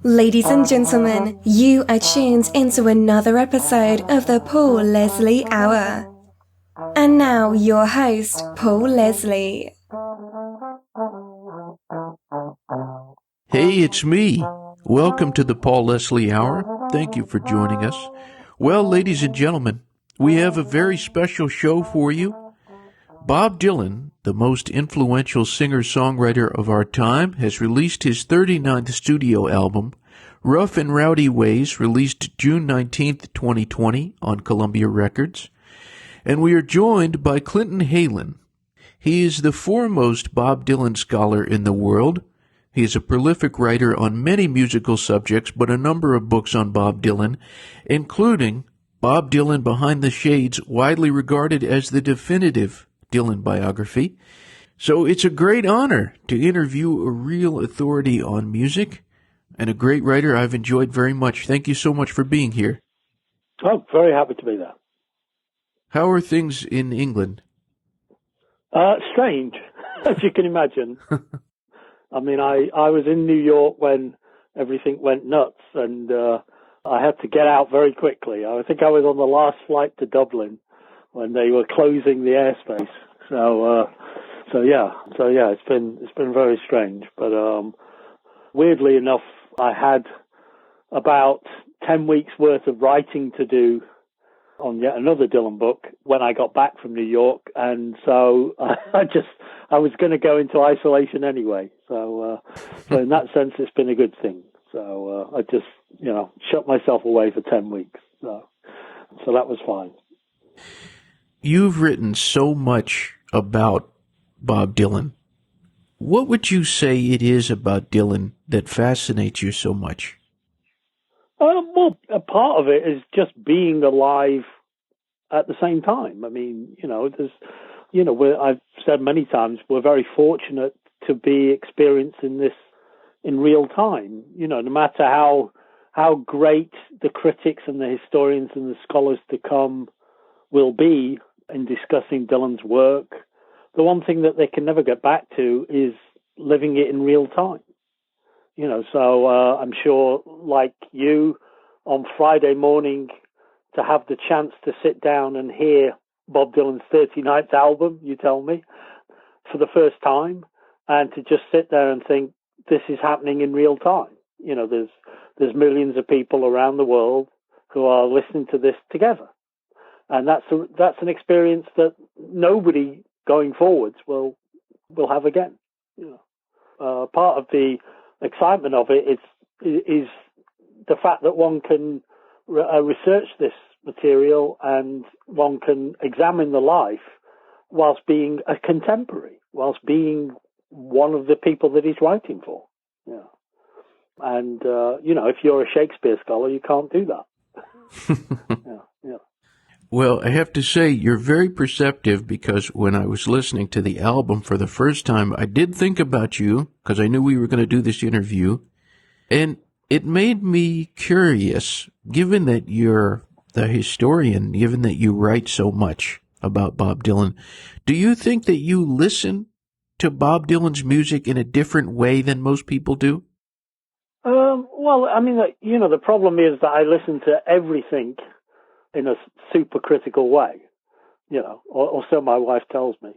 Ladies and gentlemen, you are tuned into another episode of the Paul Leslie Hour. And now your host, Paul Leslie. Hey, it's me. Welcome to the Paul Leslie Hour. Thank you for joining us. Well, ladies and gentlemen, we have a very special show for you. Bob Dylan, the most influential singer-songwriter of our time, has released his 39th studio album, Rough and Rowdy Ways, released June 19th, 2020 on Columbia Records. And we are joined by Clinton Heylin. He is the foremost Bob Dylan scholar in the world. He is a prolific writer on many musical subjects, but a number of books on Bob Dylan, including Bob Dylan Behind the Shades, widely regarded as the definitive Dylan biography. So it's a great honor to interview a real authority on music and a great writer I've enjoyed very much. Thank you so much for being here. Oh, very happy to be there. How are things in England? Strange, as you can imagine. I mean, I was in New York when everything went nuts, and I had to get out very quickly. I think I was on the last flight to Dublin when they were closing the airspace. So yeah, it's been very strange. But weirdly enough, I had about 10 weeks worth of writing to do on yet another Dylan book when I got back from New York, and so I was going to go into isolation anyway. So in that sense, it's been a good thing. So I just shut myself away for 10 weeks. So that was fine. You've written so much about Bob Dylan. What would you say it is about Dylan that fascinates you so much? Well, a part of it is just being alive at the same time. I mean, I've said many times, we're very fortunate to be experiencing this in real time. No matter how great the critics and the historians and the scholars to come will be in discussing Dylan's work, the one thing that they can never get back to is living it in real time. So I'm sure, like you, on Friday morning, to have the chance to sit down and hear Bob Dylan's 39th album, you tell me, for the first time, and to just sit there and think, this is happening in real time. There's millions of people around the world who are listening to this together. And that's an experience that nobody going forwards will have again. Part of the excitement of it is the fact that one can research this material and one can examine the life whilst being a contemporary, whilst being one of the people that he's writing for. Yeah. And, if you're a Shakespeare scholar, you can't do that. Yeah. Well, I have to say, you're very perceptive, because when I was listening to the album for the first time, I did think about you, because I knew we were going to do this interview, and it made me curious, given that you're the historian, given that you write so much about Bob Dylan, do you think that you listen to Bob Dylan's music in a different way than most people do? Well, I mean, the problem is that I listen to everything in a supercritical way, or so my wife tells me.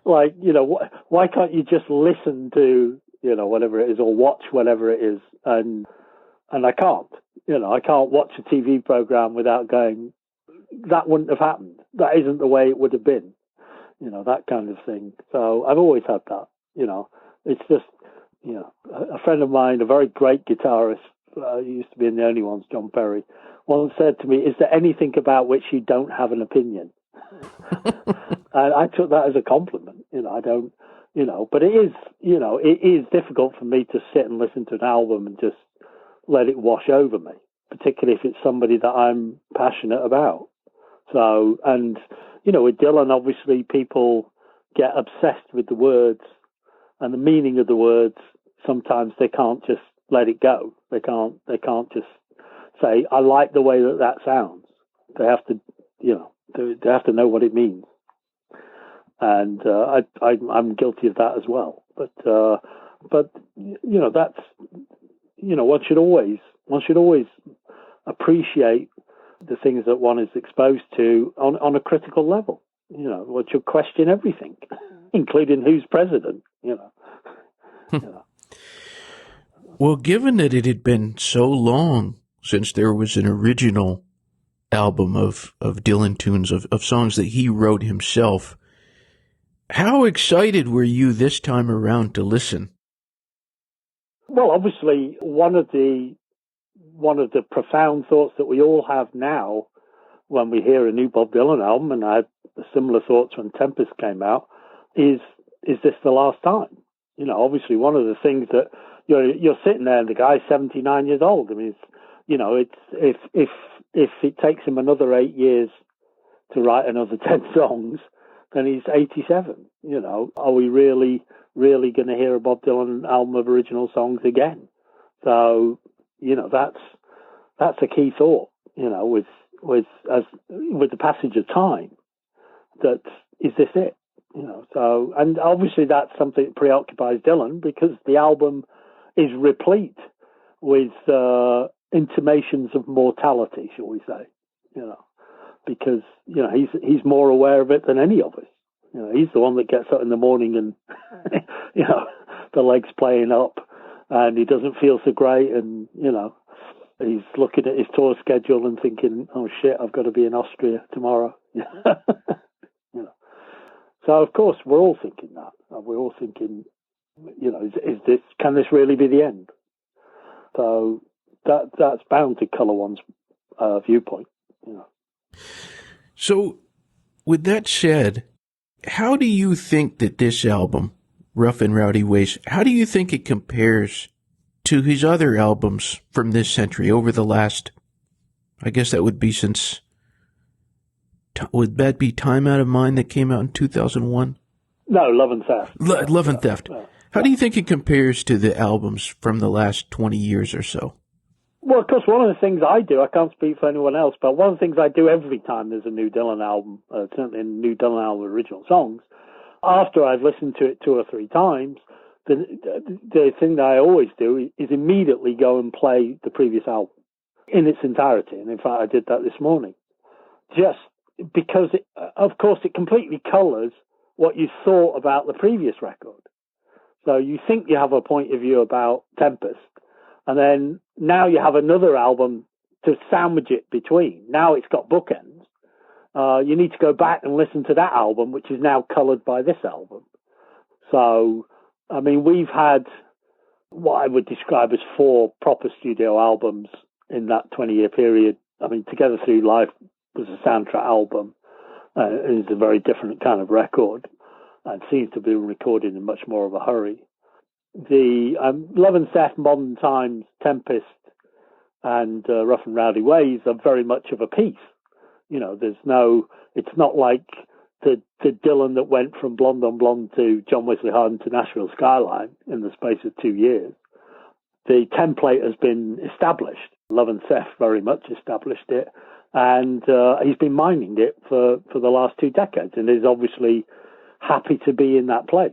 Why can't you just listen to, whatever it is, or watch whatever it is? And I can't, I can't watch a TV program without going, that wouldn't have happened. That isn't the way it would have been, that kind of thing. So I've always had that, it's just, a friend of mine, a very great guitarist, he used to be in The Only Ones, John Perry, once said to me, is there anything about which you don't have an opinion? And I took that as a compliment. I don't, but it is difficult for me to sit and listen to an album and just let it wash over me, particularly if it's somebody that I'm passionate about. So, and, with Dylan, obviously people get obsessed with the words and the meaning of the words. Sometimes they can't just let it go. They can't just say, I like the way that sounds. They have to, they have to know what it means. and I'm guilty of that as well. But that's one should always appreciate the things that one is exposed to on a critical level. One should question everything, including who's president. Well, given that it had been so long since there was an original album of Dylan tunes, of songs that he wrote himself, how excited were you this time around to listen? Well, obviously, one of the profound thoughts that we all have now when we hear a new Bob Dylan album, and I had similar thoughts when Tempest came out, is this the last time? Obviously, one of the things that you're sitting there and the guy's 79 years old. I mean, it's if it takes him another 8 years to write another 10 songs, then he's 87. Are we really going to hear a Bob Dylan album of original songs again? So, that's a key thought. With the passage of time, that is this it? So, and obviously that's something that preoccupies Dylan, because the album is replete with intimations of mortality, shall we say? Because he's more aware of it than any of us. He's the one that gets up in the morning and the legs playing up, and he doesn't feel so great, and he's looking at his tour schedule and thinking, "Oh shit, I've got to be in Austria tomorrow." So of course we're all thinking that. We're all thinking, can this really be the end? So that's bound to colour one's viewpoint. So, with that said, how do you think that this album, Rough and Rowdy Ways, how do you think it compares to his other albums from this century over the last, I guess that would be since, would that be Time Out of Mind that came out in 2001? No, Love and Theft. Love and Theft. How do you think it compares to the albums from the last 20 years or so? Well, of course, one of the things I do, I can't speak for anyone else, but one of the things I do every time there's a new Dylan album, certainly a new Dylan album of original songs, after I've listened to it 2 or 3 times, the thing that I always do is immediately go and play the previous album in its entirety. And in fact, I did that this morning. Just because, of course, it completely colours what you thought about the previous record. So you think you have a point of view about Tempest, and then now you have another album to sandwich it between. Now it's got bookends. You need to go back and listen to that album, which is now coloured by this album. So, I mean, we've had what I would describe as 4 proper studio albums in that 20-year period. I mean, Together Through Life was a soundtrack album. It is a very different kind of record, and seems to be recorded in much more of a hurry. The Love and Theft, Modern Times, Tempest, and Rough and Rowdy Ways are very much of a piece. It's not like the Dylan that went from Blonde on Blonde to John Wesley Harding to Nashville Skyline in the space of 2 years. The template has been established. Love and Theft very much established it, and he's been mining it for the last 2 decades, and is obviously happy to be in that place.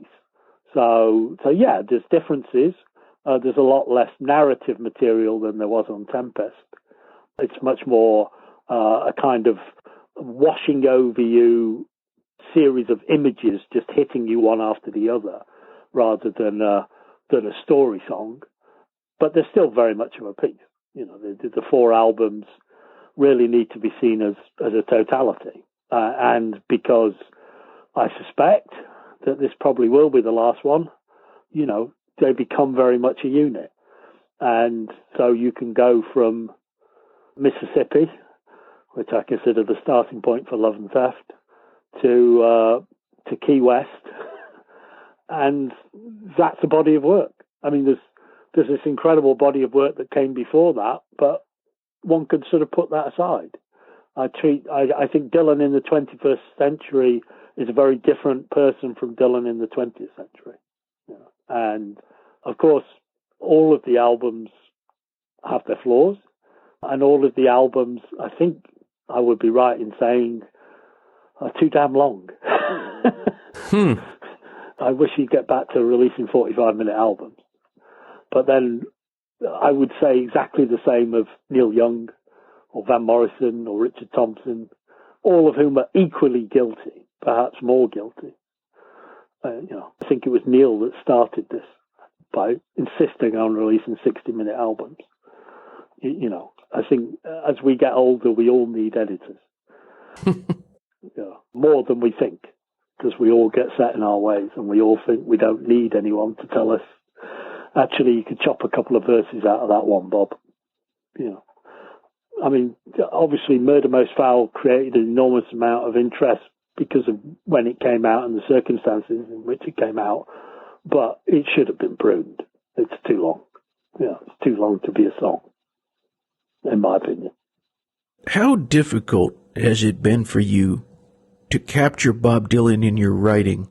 So yeah, there's differences. There's a lot less narrative material than there was on Tempest. It's much more a kind of washing over you series of images just hitting you one after the other, rather than a story song. But they're still very much of a piece. The 4 albums really need to be seen as a totality. And because I suspect that this probably will be the last one, they become very much a unit. And so you can go from Mississippi, which I consider the starting point for Love and Theft, to Key West, and that's a body of work. I mean, there's this incredible body of work that came before that, but one could sort of put that aside. I think Dylan in the 21st century is a very different person from Dylan in the 20th century. And of course, all of the albums have their flaws, and all of the albums, I think I would be right in saying, are too damn long. I wish he'd get back to releasing 45-minute albums. But then I would say exactly the same of Neil Young or Van Morrison or Richard Thompson, all of whom are equally guilty, perhaps more guilty. I think it was Neil that started this by insisting on releasing 60-minute albums. I think as we get older, we all need editors. More than we think, because we all get set in our ways and we all think we don't need anyone to tell us, actually, you could chop a couple of verses out of that one, Bob. I mean, obviously, Murder Most Foul created an enormous amount of interest because of when it came out and the circumstances in which it came out, but it should have been pruned. It's too long. It's too long to be a song, in my opinion. How difficult has it been for you to capture Bob Dylan in your writing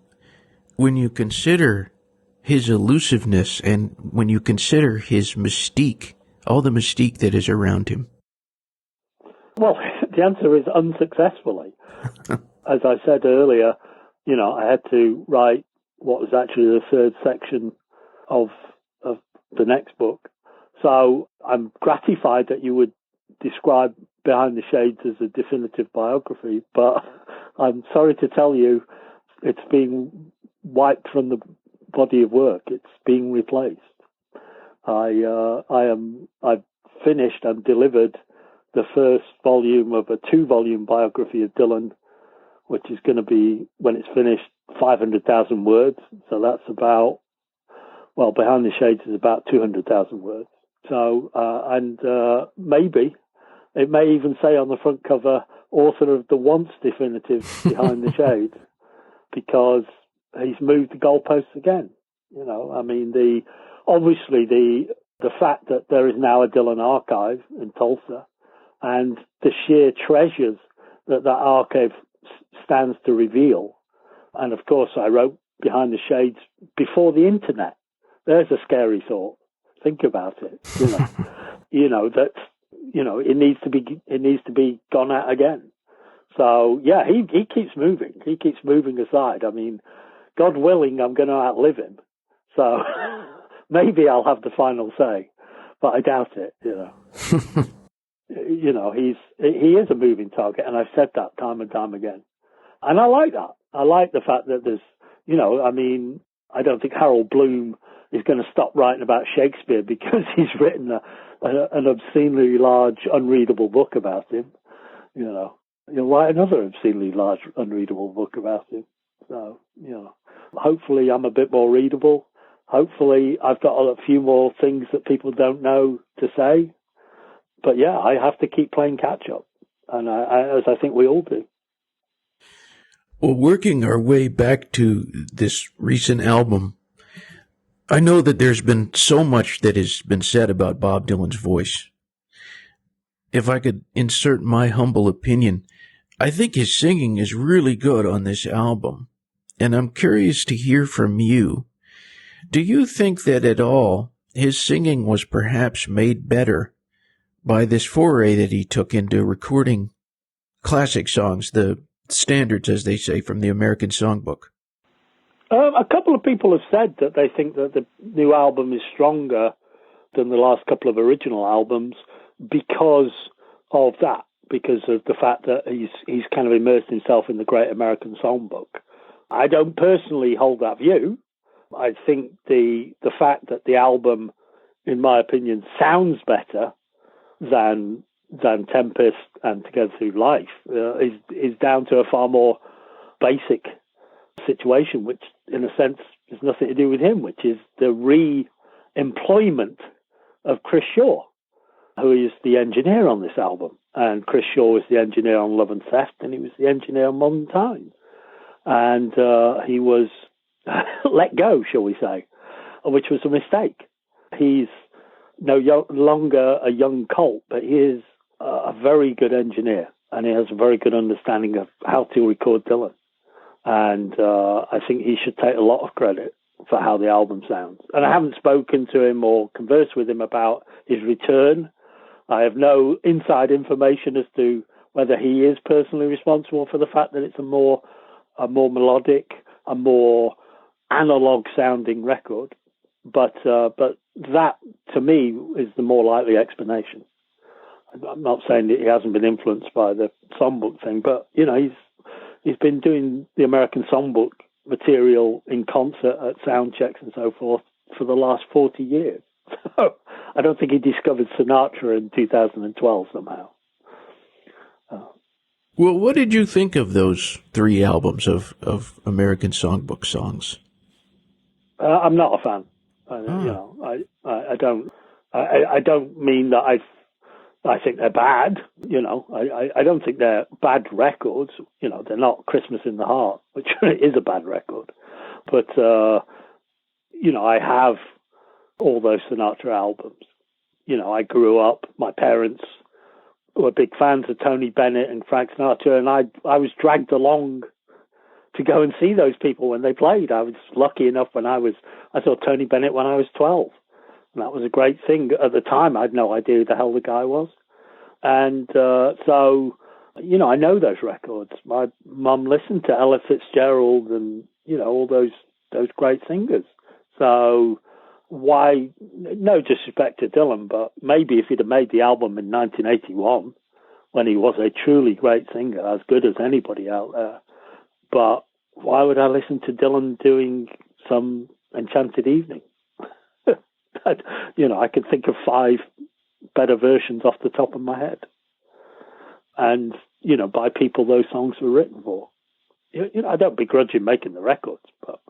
when you consider his elusiveness and when you consider his mystique, all the mystique that is around him? Well, the answer is unsuccessfully. As I said earlier, I had to write what was actually the third section of the next book. So I'm gratified that you would describe Behind the Shades as a definitive biography, but I'm sorry to tell you it's being wiped from the body of work. It's being replaced. I've finished and delivered the first volume of a 2-volume biography of Dylan, which is going to be, when it's finished, 500,000 words. So that's about, Behind the Shades is about 200,000 words. So, maybe it may even say on the front cover, author of the once definitive Behind the Shades, because he's moved the goalposts again. Obviously the fact that there is now a Dylan archive in Tulsa, and the sheer treasures that archive stands to reveal. And of course, I wrote Behind the Shades before the internet. There's a scary thought. Think about it. It needs to be gone at again. So yeah, he keeps moving. He keeps moving aside. I mean, God willing, I'm going to outlive him. So maybe I'll have the final say, but I doubt it. He is a moving target, and I've said that time and time again. And I like that. I like the fact that there's, I don't think Harold Bloom is going to stop writing about Shakespeare because he's written an obscenely large, unreadable book about him. He'll write another obscenely large, unreadable book about him. So, hopefully I'm a bit more readable. Hopefully I've got a few more things that people don't know to say. But yeah, I have to keep playing catch up, and as I think we all do. Well, working our way back to this recent album, I know that there's been so much that has been said about Bob Dylan's voice. If I could insert my humble opinion, I think his singing is really good on this album, and I'm curious to hear from you. Do you think that at all his singing was perhaps made better by this foray that he took into recording classic songs, the standards, as they say, from the American Songbook? A couple of people have said that they think that the new album is stronger than the last couple of original albums because of that, because of the fact that he's kind of immersed himself in the great American Songbook. I don't personally hold that view. I think the fact that the album, in my opinion, sounds better than Tempest and Together Through Life is down to a far more basic situation, which in a sense has nothing to do with him, which is the re-employment of Chris Shaw, who is the engineer on this album. And Chris Shaw was the engineer on Love and Theft, and he was the engineer on Modern Times. And he was let go, shall we say, which was a mistake. He's no longer a young colt, but he is a very good engineer, and he has a very good understanding of how to record Dylan. And I think he should take a lot of credit for how the album sounds. And I haven't spoken to him or conversed with him about his return. I have no inside information as to whether he is personally responsible for the fact that it's a more melodic, a more analog sounding record. But that, to me, is the more likely explanation. I'm not saying that he hasn't been influenced by the songbook thing, but, you know, he's been doing the American Songbook material in concert at sound checks and so forth for the last 40 years. So I don't think he discovered Sinatra in 2012 somehow. Well, what did you think of those 3 albums of American Songbook songs? I'm not a fan. You know, I don't mean that I think they're bad. You know, I don't think they're bad records. You know, they're not Christmas in the Heart, which is a bad record. But you know, I have all those Sinatra albums. You know, I grew up. My parents were big fans of Tony Bennett and Frank Sinatra, and I was dragged along to go and see those people when they played. I was lucky enough I saw Tony Bennett when I was 12. And that was a great thing. At the time, I had no idea who the hell the guy was. And so, you know, I know those records. My mum listened to Ella Fitzgerald and, you know, all those great singers. So why, no disrespect to Dylan, but maybe if he'd have made the album in 1981, when he was a truly great singer, as good as anybody out there, but why would I listen to Dylan doing some Enchanted Evening? You know, I could think of 5 better versions off the top of my head. And, you know, by people those songs were written for. You know, I don't begrudge him making the records, but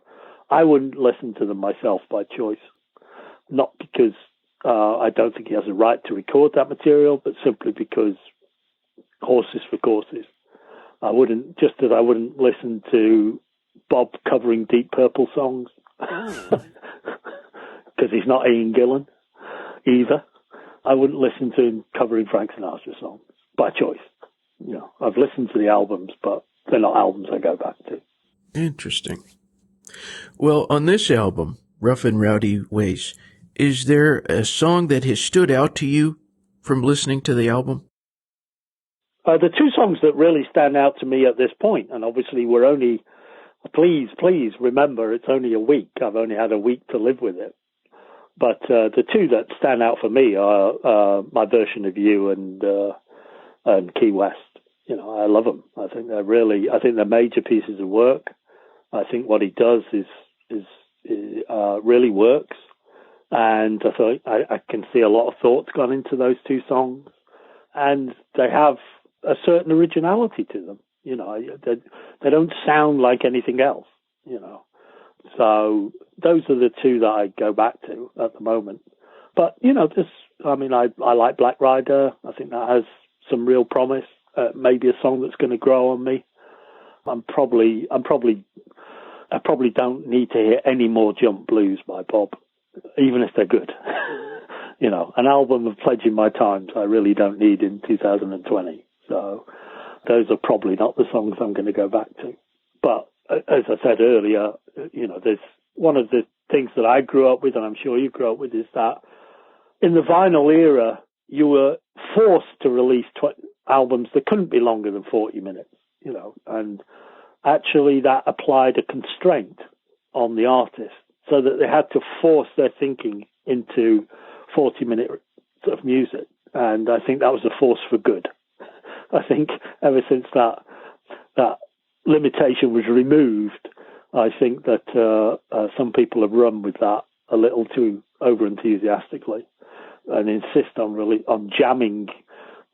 I wouldn't listen to them myself by choice. Not because I don't think he has a right to record that material, but simply because horses for courses. I wouldn't listen to Bob covering Deep Purple songs. Because he's not Ian Gillan either. I wouldn't listen to him covering Frank Sinatra songs by choice. You know, I've listened to the albums, but they're not albums I go back to. Interesting. Well, on this album, Rough and Rowdy Ways, is there a song that has stood out to you from listening to the album? The 2 songs that really stand out to me at this point, and obviously we're only, please remember, it's only a week. I've only had a week to live with it. But the 2 that stand out for me are My Version of You and Key West. You know, I love them. I think they're major pieces of work. I think what he does is really works. And I thought I can see a lot of thoughts gone into those 2 songs, and they have a certain originality to them. You know, they don't sound like anything else. You know. So those are the 2 that I go back to at the moment. But, you know, I like Black Rider. I think that has some real promise. Maybe a song that's going to grow on me. I probably don't need to hear any more Jump Blues by Bob, even if they're good. You know, an album of Pledging My Times I really don't need in 2020. So those are probably not the songs I'm going to go back to. But as I said earlier, you know, there's one of the things that I grew up with, and I'm sure you grew up with, is that in the vinyl era, you were forced to release albums that couldn't be longer than 40 minutes, you know, and actually that applied a constraint on the artist so that they had to force their thinking into 40 minutes of music. And I think that was a force for good. I think ever since that limitation was removed, I think that some people have run with that a little too over enthusiastically and insist on jamming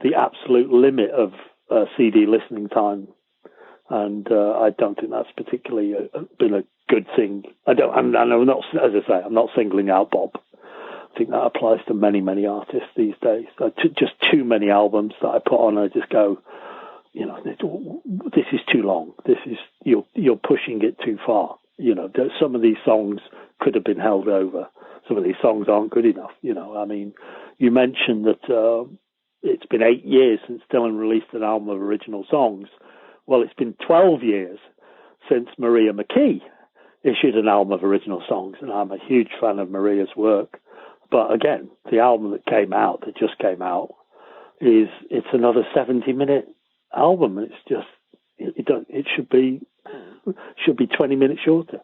the absolute limit of CD listening time. And I don't think that's particularly been a good thing. I'm not, as I say, I'm not singling out Bob. I think that applies to many, many artists these days. Just too many albums that I put on, I just go, you know, this is too long. This is you're pushing it too far. You know, some of these songs could have been held over. Some of these songs aren't good enough. You know, I mean, you mentioned that it's been 8 years since Dylan released an album of original songs. Well, it's been 12 years since Maria McKee issued an album of original songs, and I'm a huge fan of Maria's work. But again, the album that just came out, it's another 70-minute album. It's just, it should be should be 20 minutes shorter.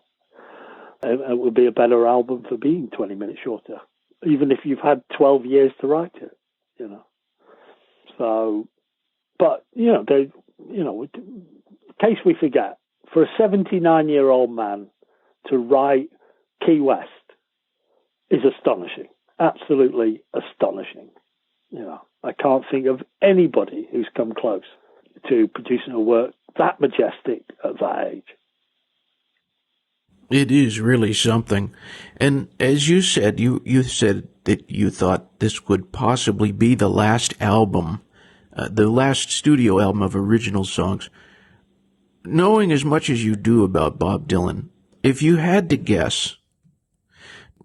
It would be a better album for being 20 minutes shorter, even if you've had 12 years to write it, you know. So, but, you know, in case we forget, for a 79-year-old man to write Key West is astonishing, absolutely astonishing. You know, I can't think of anybody who's come close to producing a work that majestic at that age. It is really something. And as you said, you said that you thought this would possibly be the last album, the last studio album of original songs. Knowing as much as you do about Bob Dylan, if you had to guess,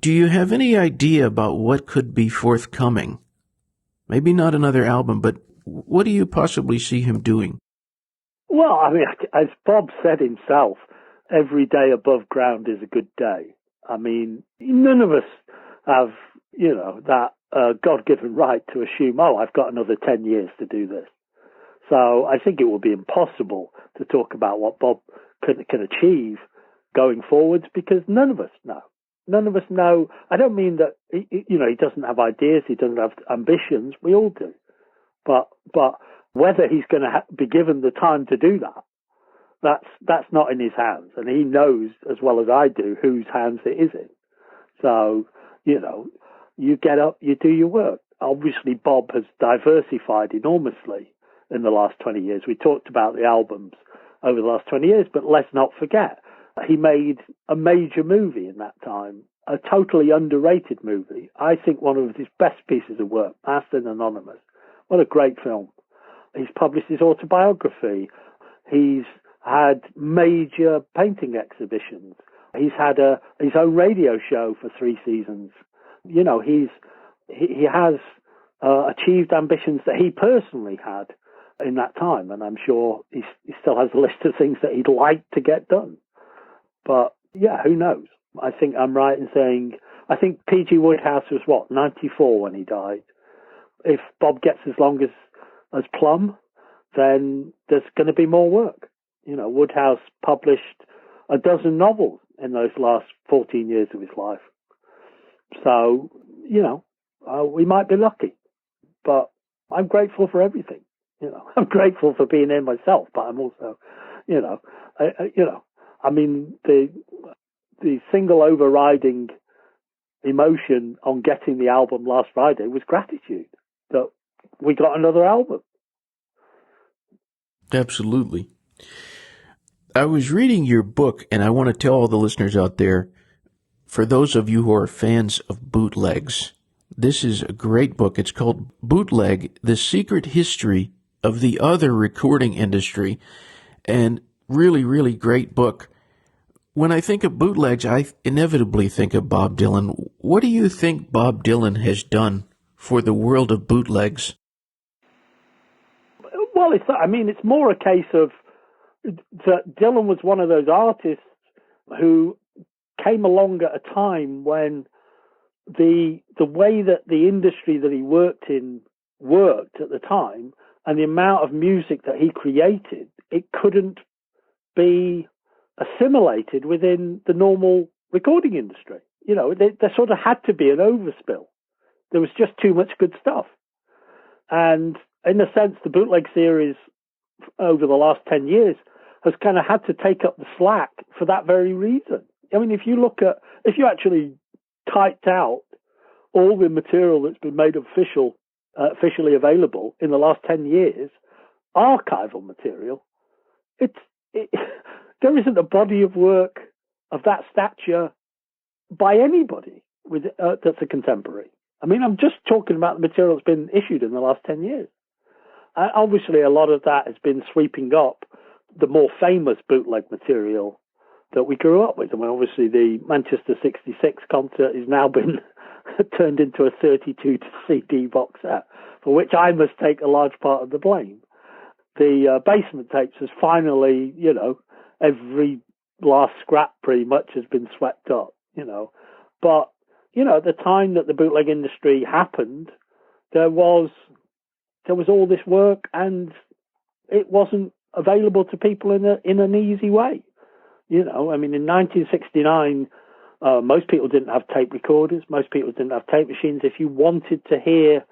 do you have any idea about what could be forthcoming? Maybe not another album, but what do you possibly see him doing? Well, I mean, as Bob said himself, every day above ground is a good day. I mean, none of us have, you know, that God-given right to assume, oh, I've got another 10 years to do this. So I think it would be impossible to talk about what Bob can achieve going forwards, because none of us know. None of us know. I don't mean that, you know, he doesn't have ideas, he doesn't have ambitions. We all do. But whether he's going to be given the time to do that, that's not in his hands. And he knows as well as I do whose hands it is in. So, you know, you get up, you do your work. Obviously, Bob has diversified enormously in the last 20 years. We talked about the albums over the last 20 years, but let's not forget, he made a major movie in that time, a totally underrated movie. I think one of his best pieces of work, Masked and Anonymous. What a great film. He's published his autobiography. He's had major painting exhibitions. He's had his own radio show for 3 seasons. You know, he has achieved ambitions that he personally had in that time, and I'm sure he still has a list of things that he'd like to get done. But yeah, who knows? I think I'm right in saying, I think P.G. Wodehouse was 94 when he died. If Bob gets as long as Plum, then there's going to be more work. You know, Wodehouse published a dozen novels in those last 14 years of his life. So, you know, we might be lucky, but I'm grateful for everything. You know, I'm grateful for being here myself, but I'm also, I mean, the single overriding emotion on getting the album last Friday was gratitude that we got another album. Absolutely. I was reading your book, and I want to tell all the listeners out there, for those of you who are fans of bootlegs, this is a great book. It's called Bootleg, The Secret History of the Other Recording Industry, and really, really great book. When I think of bootlegs, I inevitably think of Bob Dylan. What do you think Bob Dylan has done for the world of bootlegs? Well, it's more a case of that Dylan was one of those artists who came along at a time when the way that the industry that he worked in worked at the time, and the amount of music that he created, it couldn't be assimilated within the normal recording industry. You know, there sort of had to be an overspill. There was just too much good stuff. And in a sense, the bootleg series over the last 10 years has kind of had to take up the slack for that very reason. I mean, if you actually typed out all the material that's been made officially available in the last 10 years, archival material, there isn't a body of work of that stature by anybody that's a contemporary. I mean, I'm just talking about the material that's been issued in the last 10 years. Obviously, a lot of that has been sweeping up the more famous bootleg material that we grew up with. I mean, obviously, the Manchester 66 concert has now been turned into a 32 CD box set, for which I must take a large part of the blame. The basement tapes has finally, you know, every last scrap pretty much has been swept up, you know. But, you know, at the time that the bootleg industry happened, there was all this work, and it wasn't available to people in an easy way. You know, I mean, in 1969, most people didn't have tape recorders. Most people didn't have tape machines. If you wanted to hear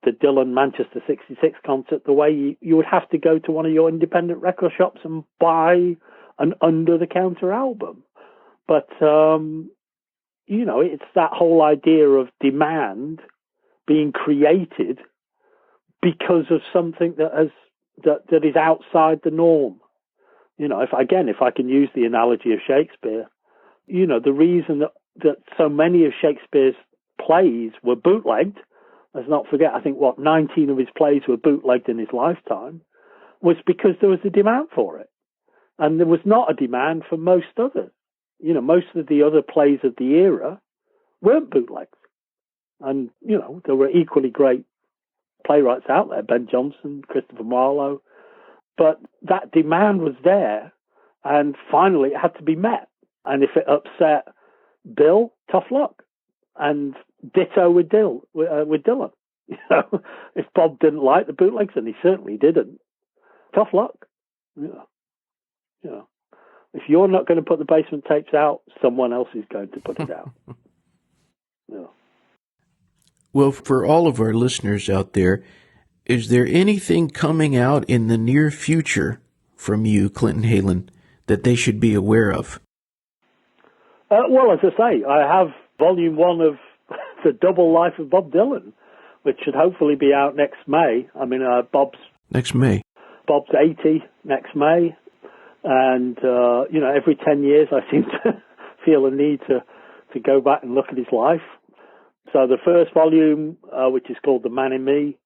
the Dylan Manchester 66 concert, the way you would have to go to one of your independent record shops and buy an under-the-counter album. But, you know, it's that whole idea of demand being created because of something that is outside the norm. You know, if I can use the analogy of Shakespeare, you know, the reason that so many of Shakespeare's plays were bootlegged, let's not forget, I think, 19 of his plays were bootlegged in his lifetime, was because there was a demand for it. And there was not a demand for most others. You know, most of the other plays of the era weren't bootlegs. And, you know, there were equally great playwrights out there, Ben Jonson, Christopher Marlowe. But that demand was there, and finally it had to be met. And if it upset Bill, tough luck. And ditto with Dylan. You know, if Bob didn't like the bootlegs, and he certainly didn't, tough luck. You know, if you're not going to put the basement tapes out, someone else is going to put it out. You know. Well, for all of our listeners out there, is there anything coming out in the near future from you, Clinton Heylin, that they should be aware of? Well, as I say, I have volume 1 of The Double Life of Bob Dylan, which should hopefully be out next May. I mean, Next May. Bob's 80 next May. And, you know, every 10 years I seem to feel a need to go back and look at his life. So the first volume, which is called The Man in Me,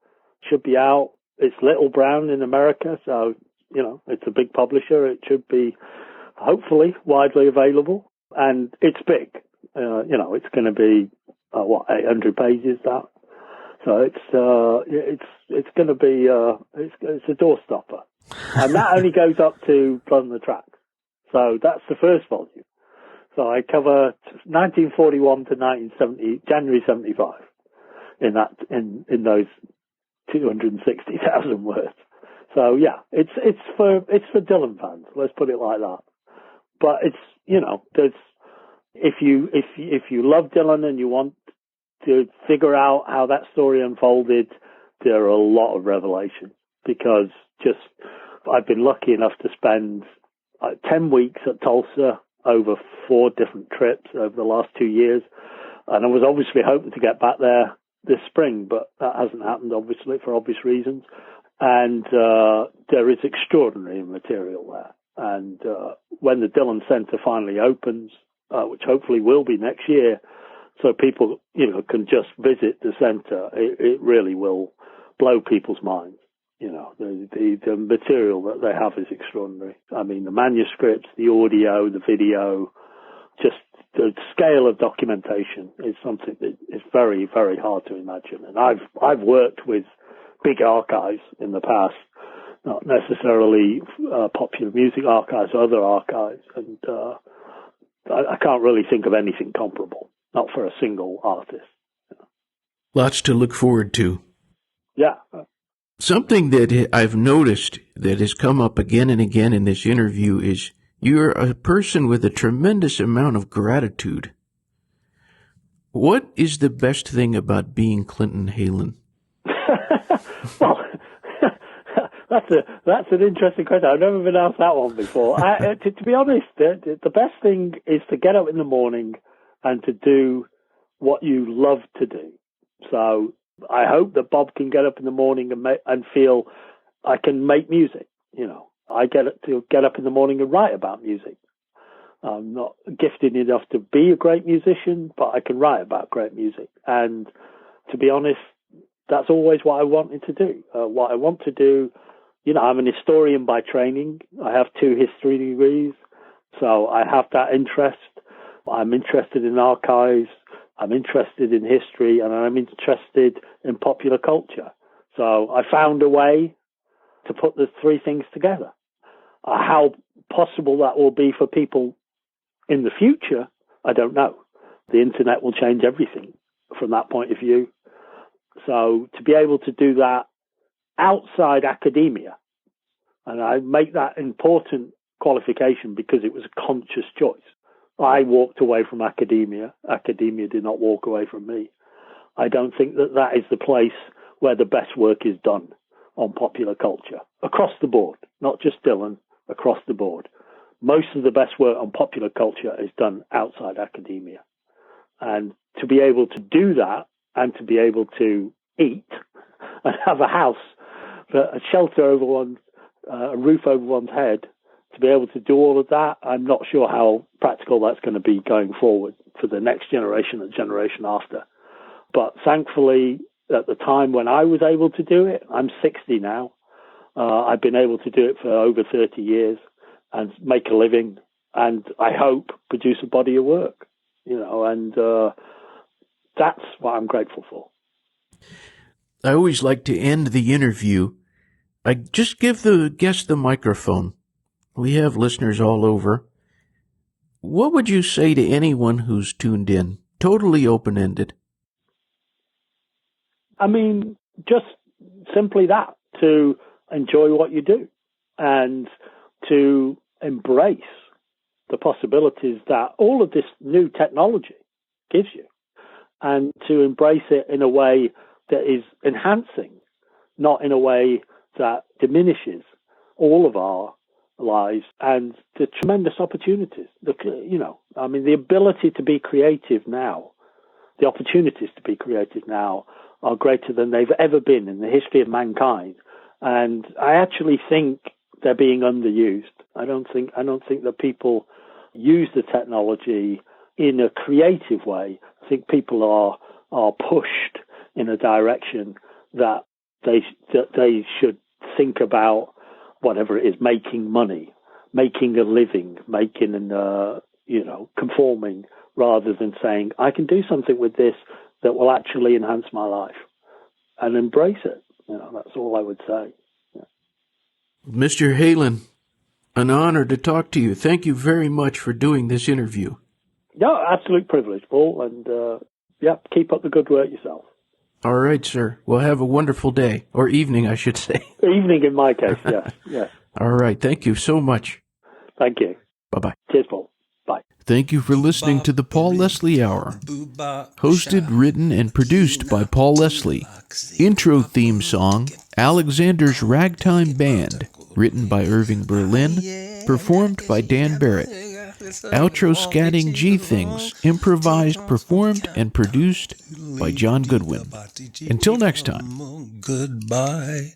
should be out. It's Little Brown in America, so, you know, it's a big publisher. It should be, hopefully, widely available. And it's big. You know, it's going to be, 800 pages, that. So it's going to be, it's a doorstopper. And that only goes up to Blood on the Tracks. So that's the first volume. So I cover 1941 to 1970, January 75 in those 260,000 words. So yeah, it's for Dylan fans. Let's put it like that. But it's, you know, there's, if you love Dylan and you want to figure out how that story unfolded, there are a lot of revelations, because I've been lucky enough to spend 10 weeks at Tulsa over 4 different trips over the last 2 years. And I was obviously hoping to get back there this spring, but that hasn't happened, obviously, for obvious reasons. And there is extraordinary material there. And when the Dylan Center finally opens, which hopefully will be next year, so people, you know, can just visit the center, it really will blow people's minds. You know, the material that they have is extraordinary. I mean, the manuscripts, the audio, the video, just the scale of documentation is something that is very, very hard to imagine. And I've worked with big archives in the past, not necessarily popular music archives, other archives, and I can't really think of anything comparable, not for a single artist. Lots to look forward to. Yeah. Something that I've noticed that has come up again and again in this interview is you're a person with a tremendous amount of gratitude. What is the best thing about being Clinton Heylin? Well, that's an interesting question. I've never been asked that one before. To be honest, the best thing is to get up in the morning and to do what you love to do. So I hope that Bob can get up in the morning and feel I can make music. You know, I get up in the morning and write about music. I'm not gifted enough to be a great musician, but I can write about great music. And to be honest, that's always what I wanted to do. What I want to do, you know, I'm an historian by training. I have 2 history degrees, so I have that interest. I'm interested in archives. I'm interested in history, and I'm interested in popular culture. So I found a way to put the 3 things together. How possible that will be for people in the future, I don't know. The internet will change everything from that point of view. So to be able to do that outside academia, and I make that important qualification because it was a conscious choice. I walked away from academia. Academia did not walk away from me. I don't think that that is the place where the best work is done on popular culture, across the board, not just Dylan, across the board. Most of the best work on popular culture is done outside academia. And to be able to do that and to be able to eat and have a house, a shelter over one, a roof over one's head, to be able to do all of that, I'm not sure how practical that's going to be going forward for the next generation and generation after. But thankfully, at the time when I was able to do it, I'm 60 now. I've been able to do it for over 30 years and make a living, and I hope produce a body of work, and that's what I'm grateful for. I always like to end the interview. I just give the guest the microphone. We have listeners all over. What would you say to anyone who's tuned in? Totally open-ended. I mean, just simply that, to enjoy what you do and to embrace the possibilities that all of this new technology gives you, and to embrace it in a way that is enhancing, not in a way that diminishes all of our lives and the tremendous opportunities. The ability to be creative now, the opportunities to be creative now are greater than they've ever been in the history of mankind. And I actually think they're being underused. I don't think that people use the technology in a creative way. I think people are pushed in a direction that they should think about whatever it is, making money, making a living, conforming, rather than saying, I can do something with this that will actually enhance my life, and embrace it. That's all I would say. Yeah. Mr. Heylin, an honor to talk to you. Thank you very much for doing this interview. No, absolute privilege, Paul, and keep up the good work yourself. All right, sir. Well, have a wonderful day, or evening, I should say. Evening in my case, yes. All right. Thank you so much. Thank you. Bye-bye. Cheers, Paul. Bye. Thank you for listening to the Paul Leslie Hour. Hosted, written, and produced by Paul Leslie. Intro theme song, Alexander's Ragtime Band, written by Irving Berlin, performed by Dan Barrett. Outro scatting G Things, improvised, performed, and produced by John Goodwin. Until next time. Goodbye.